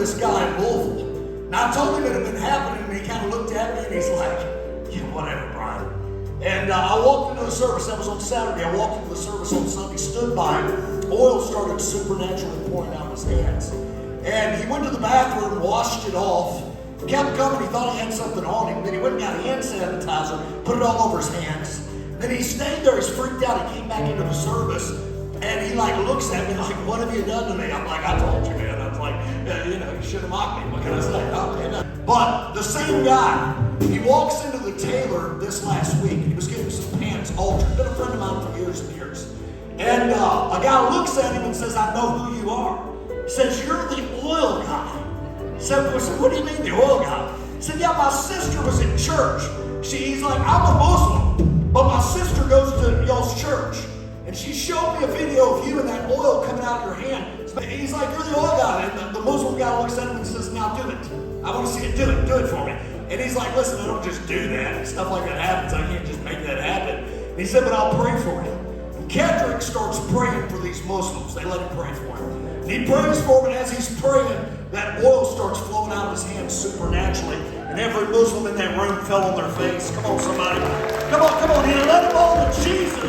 this guy in Louisville. Now I told him it had been happening, and he kind of looked at me and he's like, yeah, whatever, Brian. And I walked into the service. That was on Saturday. I walked into the service on Sunday, stood by him. Oil started supernaturally pouring out of his hands. And he went to the bathroom, washed it off, kept coming. He thought he had something on him. Then he went and got hand sanitizer, put it all over his hands. Then he stayed there. He's freaked out. He came back into the service, and he like looks at me like, what have you done to me? I'm like, I told you, man. I was like, you should have mocked me. What can I say? Oh, man. But the same guy, he walks into the tailor this last week. He was getting some pants altered. Been a friend of mine for years and years. And a guy looks at him and says, I know who you are. He says, you're the oil guy. I said, what do you mean the oil guy? He said, yeah, my sister was in church. He's like, I'm a Muslim, but my sister goes to y'all's church. And she showed me a video of you and that oil coming out of your hand. He's like, you're the oil guy. And the Muslim guy looks at him and says, now do it. I want to see it. Do it for me. And he's like, listen, I don't just do that. Stuff like that happens. I can't just make that happen. And he said, but I'll pray for you. And Kendrick starts praying for these Muslims. They let him pray for him. And he prays for him, and as he's praying, that oil starts flowing out of his hands supernaturally. And every Muslim in that room fell on their face. Come on, somebody. Come on. He let them all to Jesus.